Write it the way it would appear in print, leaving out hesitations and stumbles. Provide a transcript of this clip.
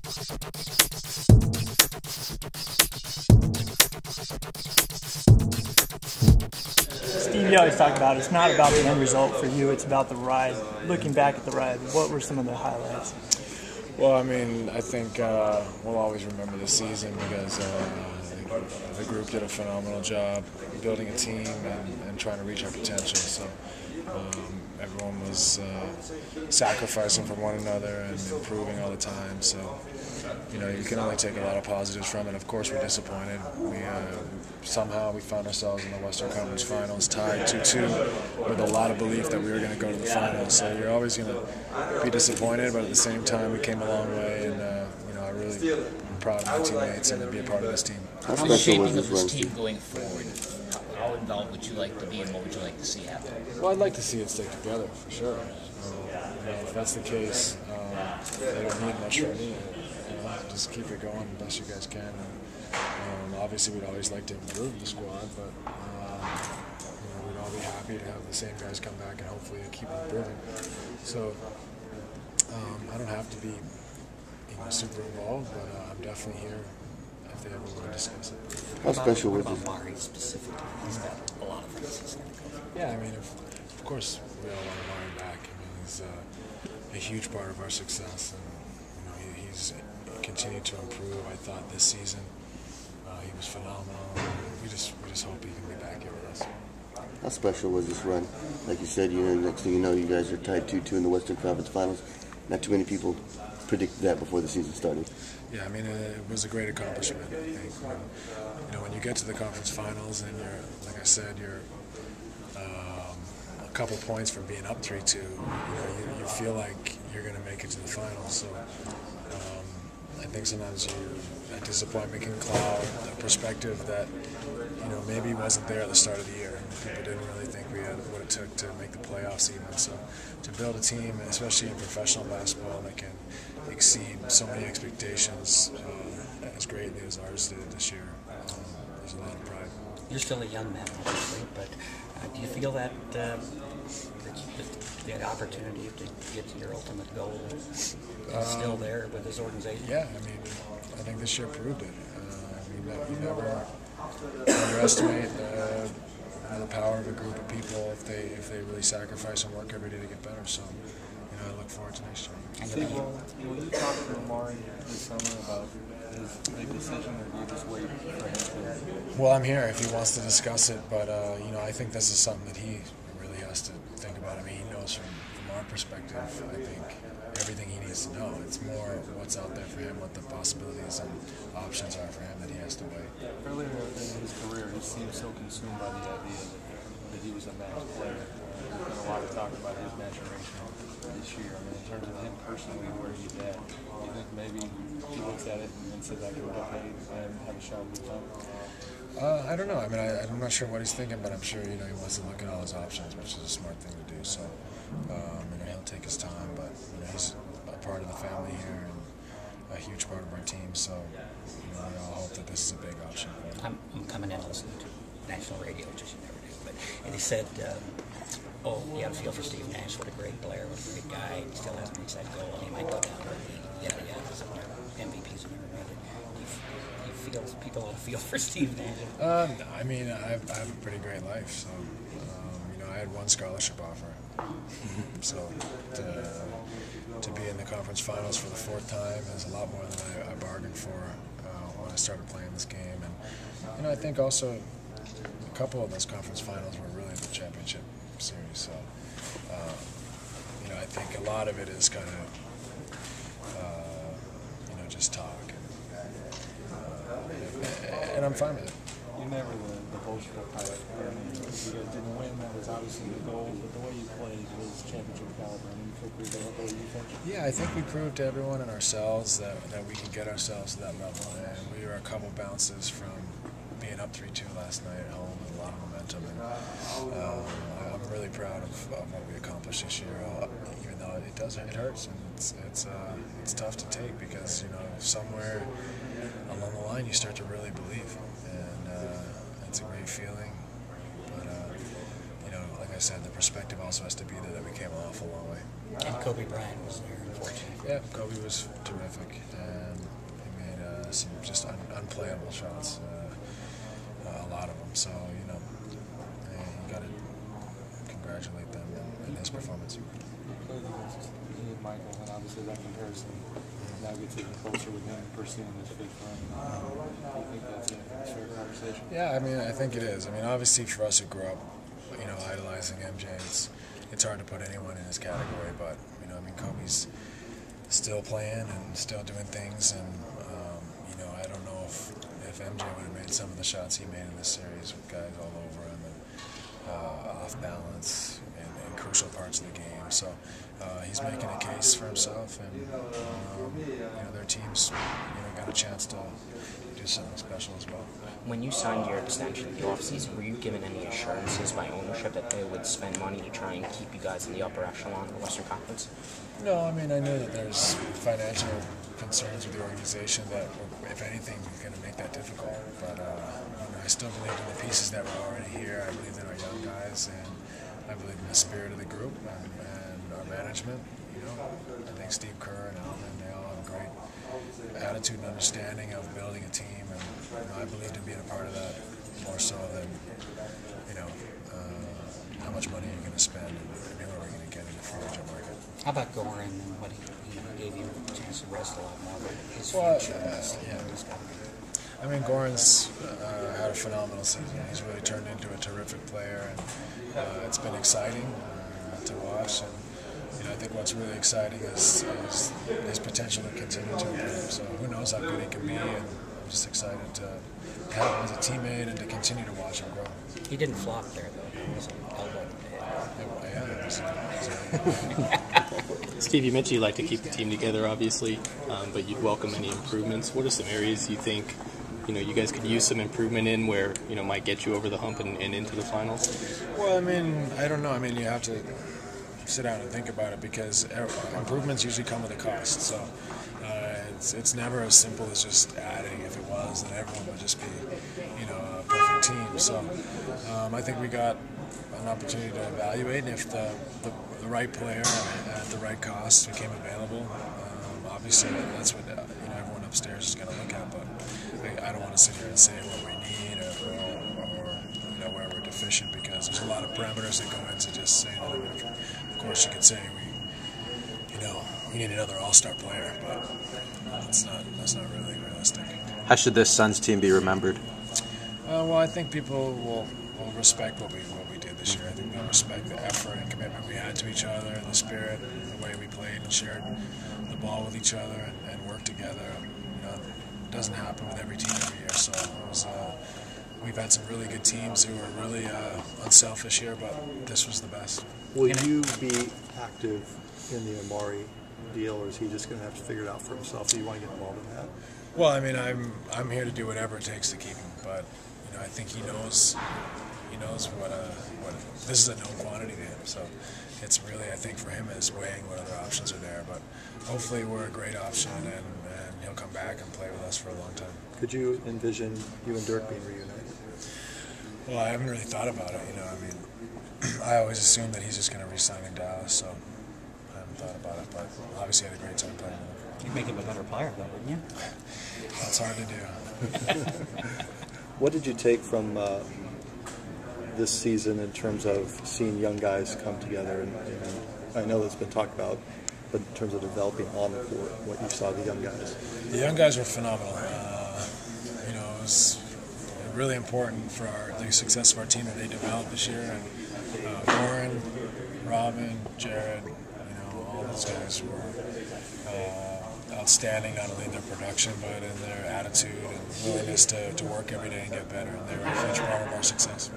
Steve, you always talk about it's not about the end result for you, it's about the ride. Looking back at the ride, what were some of the highlights? Well, I mean, I think we'll always remember the season because the group did a phenomenal job building a team and trying to reach our potential. So everyone was sacrificing for one another and improving all the time. So you can only take a lot of positives from it. Of course, we're disappointed. Somehow we found ourselves in the Western Conference Finals, tied 2-2, with a lot of belief that we were going to go to the finals. So you're always going to be disappointed, but at the same time, we came a long way, and I really am proud of my teammates and to be a part of this team. How the shaping of this team going forward? How involved would you like to be, and what would you like to see happen? Well, I'd like to see it stick together for sure. If that's the case, they don't need much from me. Just keep it going the best you guys can. Obviously, we'd always like to improve the squad, but we'd all be happy to have the same guys come back and hopefully keep improving. So I don't have to be super involved, but I'm definitely here if they ever want to discuss it. How special was it? Amar'e specifically? He's got a lot of things he's going to go through. Yeah, I mean, of course, we all want Amar'e back. I mean, he's a huge part of our success, and he's continued to improve. I thought this season he was phenomenal. We just hope he can be back here with us. How special was this run? Like you said, next thing you know, you guys are tied 2-2 in the Western Conference Finals. Not too many people predicted that before the season started. Yeah, I mean, it was a great accomplishment. I think when you get to the conference finals and you're, like I said, you're a couple points from being up 3-2. You feel like you're going to make it to the finals. So I think sometimes that disappointment can cloud a perspective that maybe wasn't there at the start of the year. People didn't really think we had what it took to make the playoffs even. So to build a team, especially in professional basketball, that can exceed so many expectations as greatly as ours did this year, there's a lot of pride. You're still a young man, obviously, but do you feel that the opportunity to get to your ultimate goal is still there with this organization? Yeah, I mean, I think this year proved it. You never underestimate the power of a group of people if they really sacrifice and work every day to get better. So, I look forward to next year. Steve, will you talk to Amar'e this summer about his big decision, or do you just wait for him to? Well, I'm here if he wants to discuss it, but I think this is something that he really has to think about. I mean, he knows from our perspective, I think, everything he needs to know. It's more what's out there for him, what the possibilities and options are for him that he has to weigh. Earlier in his career, he seemed so consumed by the idea that he was a match player. There's been a lot of talk about his maturation this year. I mean, in terms of him personally, where he's at, do you think maybe he looks at it and says, I can get paid and have a shot at the time? I don't know. I mean, I'm not sure what he's thinking, but I'm sure he wants to look at all his options, which is a smart thing to do. So, he'll take his time, but he's a part of the family here and a huge part of our team. So, we all hope that this is a big option for him. I'm coming in listening to national radio, which you never do, and he said, you got to feel for Steve Nash. What a great player, what a great guy. He still hasn't reached that goal, and he might go down. Yada yada. MVPs have never made it. Do you feel people ought to feel for Steve Nash? No, I mean, I have a pretty great life. So, I had one scholarship offer. So to be in the conference finals for the fourth time is a lot more than I bargained for when I started playing this game. And I think also a couple of those conference finals were really the championship series. So I think a lot of it is kind of just talk, and I'm fine with it. You're never the boastful type. I mean, you guys didn't win. That was obviously the goal, but the way you played was championship caliber. I mean, you feel pretty good about the way you think. Yeah, I think we proved to everyone and ourselves that we can get ourselves to that level. And we were a couple bounces from being up 3-2 last night at home with a lot of momentum. And I'm really proud of what we accomplished this year. Even though it hurts and it's tough to take because somewhere along the line you start to really believe. It's a great feeling, but like I said, the perspective also has to be there that we came an awful long way. And Kobe Bryant was there, unfortunately. Yeah, Kobe was terrific, and some just unplayable shots, a lot of them. So you got to congratulate them in his performance. You played against he and Michael, and obviously that comparison now gets even closer with him pursuing this fifth run. Do you think that's a fair conversation? Yeah, I mean, I think it is. I mean, obviously for us who grew up, idolizing MJ, it's hard to put anyone in his category. But I mean, Kobe's still playing and still doing things, and I don't know if MJ would have made some of the shots he made in this series with guys all over him and off balance in crucial parts of the game. So he's making a case for himself, and their teams got a chance to do something special as well. When you signed your extension in the offseason, were you given any assurances by ownership that they would spend money to try and keep you guys in the upper echelon of the Western Conference? No, I mean, I knew that there's financial concerns with the organization that were, if anything, going to make that difficult. But I still believe in the pieces that were already here. I believe in our young guys, and I believe in the spirit of the group and our management. I think Steve Kerr and Alvin, they all have a great attitude and understanding of building a team, and I believed in being a part of that more so than how much money you're going to spend and who are we going to get in the free agent market. How about Goran and what he gave you a chance to rest a lot more about his future? I mean, Goran's had a phenomenal season. He's really turned into a terrific player, and it's been exciting to watch. And I think what's really exciting is his potential to continue to improve. So who knows how good he can be, and I'm just excited to have him as a teammate and to continue to watch him grow. He didn't flop there, though. He was an elbow to the head. Steve, you mentioned you like to keep the team together, obviously, but you'd welcome any improvements. What are some areas you think you guys could use some improvement in where might get you over the hump and into the finals? Well, I mean, I don't know. I mean, you have to sit down and think about it because improvements usually come with a cost. So it's never as simple as just adding. If it was, then everyone would just be a perfect team. So I think we got an opportunity to evaluate, and if the right player at the right cost became available, obviously that's what everyone upstairs is going to look at. But I don't want to sit here and say what we need or where we're deficient, because there's a lot of parameters that go into just saying it. Of course, you could say we need another all-star player, but that's not really realistic. How should this Suns team be remembered? Well, I think people will respect what we did this year. I think they'll respect the effort and commitment we had to each other, and the spirit, and the way we played and shared the ball with each other and worked together. It doesn't happen with every team every year, so we've had some really good teams who are really unselfish here, but this was the best. Will you be active in the Amar'e deal, or is he just going to have to figure it out for himself? Do you want to get involved in that? Well, I mean, I'm here to do whatever it takes to keep him, but I think he knows what this is a known quantity to him. So it's really, I think, for him is weighing what other options are there. But hopefully we're a great option, and he'll come back and play with us for a long time. Could you envision you and Dirk being reunited? Well, I haven't really thought about it. I mean, I always assumed that he's just going to re-sign in Dallas, so I haven't thought about it. But obviously, I had a great time playing with him. You'd make him a better player, though, wouldn't you? That's hard to do. What did you take from this season in terms of seeing young guys come together? And I know it's been talked about, but in terms of developing on the court, what you saw the young guys? The young guys were phenomenal. It was really important for the success of our team that they developed this year. And Warren, Robin, Jared, all those guys were outstanding, not only in their production, but in their attitude and willingness to work every day and get better. And they were a huge part of our success.